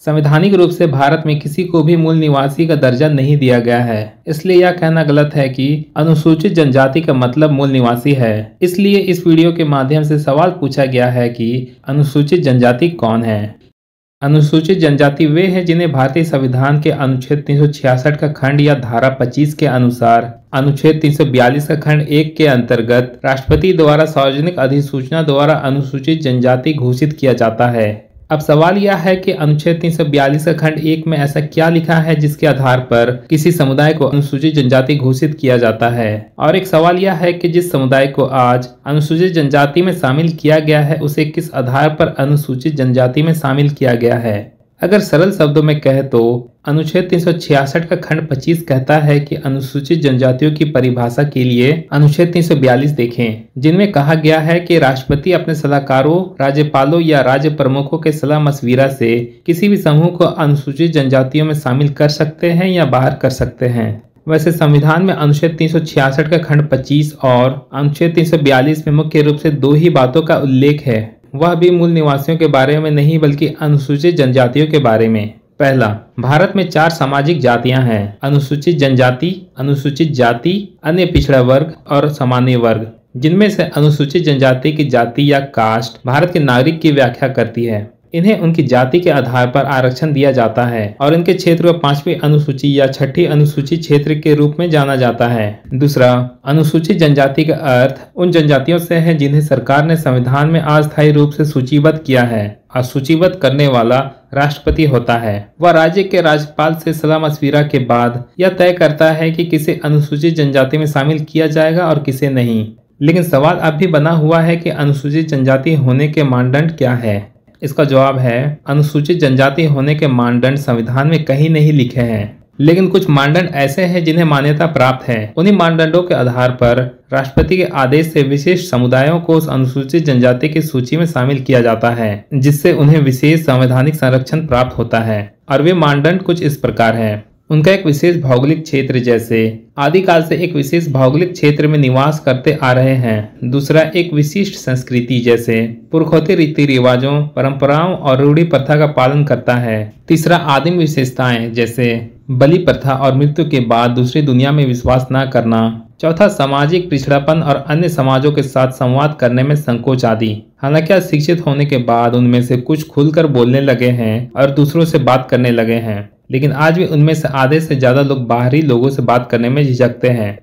संवैधानिक रूप से भारत में किसी को भी मूल निवासी का दर्जा नहीं दिया गया है। इसलिए यह कहना गलत है कि अनुसूचित जनजाति का मतलब मूल निवासी है। इसलिए इस वीडियो के माध्यम से सवाल पूछा गया है कि अनुसूचित जनजाति कौन है। अनुसूचित जनजाति वे हैं जिन्हें भारतीय संविधान के अनुच्छेद 366 का खंड या धारा 25 के अनुसार अनुच्छेद 342 का खंड 1 के अंतर्गत राष्ट्रपति द्वारा सार्वजनिक अधिसूचना द्वारा अनुसूचित जनजाति घोषित किया जाता है। अब सवाल यह है कि अनुच्छेद 342 का खंड 1 में ऐसा क्या लिखा है जिसके आधार पर किसी समुदाय को अनुसूचित जनजाति घोषित किया जाता है। और एक सवाल यह है कि जिस समुदाय को आज अनुसूचित जनजाति में शामिल किया गया है उसे किस आधार पर अनुसूचित जनजाति में शामिल किया गया है। अगर सरल शब्दों में कहे तो अनुच्छेद 366 का खंड 25 कहता है कि अनुसूचित जनजातियों की परिभाषा के लिए अनुच्छेद 342 देखें, जिनमें कहा गया है कि राष्ट्रपति अपने सलाहकारों, राज्यपालों या राज्य प्रमुखों के सलाह मशविरा से किसी भी समूह को अनुसूचित जनजातियों में शामिल कर सकते हैं या बाहर कर सकते हैं। वैसे संविधान में अनुच्छेद 366 का खंड 25 और अनुच्छेद 342 में मुख्य रूप से दो ही बातों का उल्लेख है, वह भी मूल निवासियों के बारे में नहीं बल्कि अनुसूचित जनजातियों के बारे में। पहला, भारत में 4 सामाजिक जातियां हैं: अनुसूचित जनजाति, अनुसूचित जाति, अन्य पिछड़ा वर्ग और सामान्य वर्ग, जिनमें से अनुसूचित जनजाति की जाति या कास्ट भारत के नागरिक की व्याख्या करती है। इन्हें उनकी जाति के आधार पर आरक्षण दिया जाता है और इनके क्षेत्र को 5वीं अनुसूची या 6ठी अनुसूची क्षेत्र के रूप में जाना जाता है। दूसरा, अनुसूचित जनजाति का अर्थ उन जनजातियों से है जिन्हें सरकार ने संविधान में अस्थायी रूप से सूचीबद्ध किया है और सूचीबद्ध करने वाला राष्ट्रपति होता है। वह राज्य के राज्यपाल से सलाह मशविरा के बाद यह तय करता है कि किसे अनुसूचित जनजाति में शामिल किया जाएगा और किसे नहीं। लेकिन सवाल अब भी बना हुआ है कि अनुसूचित जनजाति होने के मानदंड क्या है। इसका जवाब है, अनुसूचित जनजाति होने के मानदंड संविधान में कहीं नहीं लिखे हैं, लेकिन कुछ मानदंड ऐसे हैं जिन्हें मान्यता प्राप्त है। उन्हीं मानदंडों के आधार पर राष्ट्रपति के आदेश से विशेष समुदायों को उस अनुसूचित जनजाति की सूची में शामिल किया जाता है, जिससे उन्हें विशेष संवैधानिक संरक्षण प्राप्त होता है। और वे मानदंड कुछ इस प्रकार है: उनका एक विशेष भौगोलिक क्षेत्र, जैसे आदिकाल से एक विशेष भौगोलिक क्षेत्र में निवास करते आ रहे हैं। दूसरा, एक विशिष्ट संस्कृति, जैसे पुरखौती रीति रिवाजों, परंपराओं और रूढ़ि प्रथा का पालन करता है। तीसरा, आदिम विशेषताएं, जैसे बलि प्रथा और मृत्यु के बाद दूसरी दुनिया में विश्वास न करना। चौथा, सामाजिक पिछड़ापन और अन्य समाजों के साथ संवाद करने में संकोच आदि। हालांकि आज शिक्षित होने के बाद उनमें से कुछ खुलकर बोलने लगे हैं और दूसरों से बात करने लगे हैं, लेकिन आज भी उनमें से आधे से ज्यादा लोग बाहरी लोगों से बात करने में झिझकते हैं।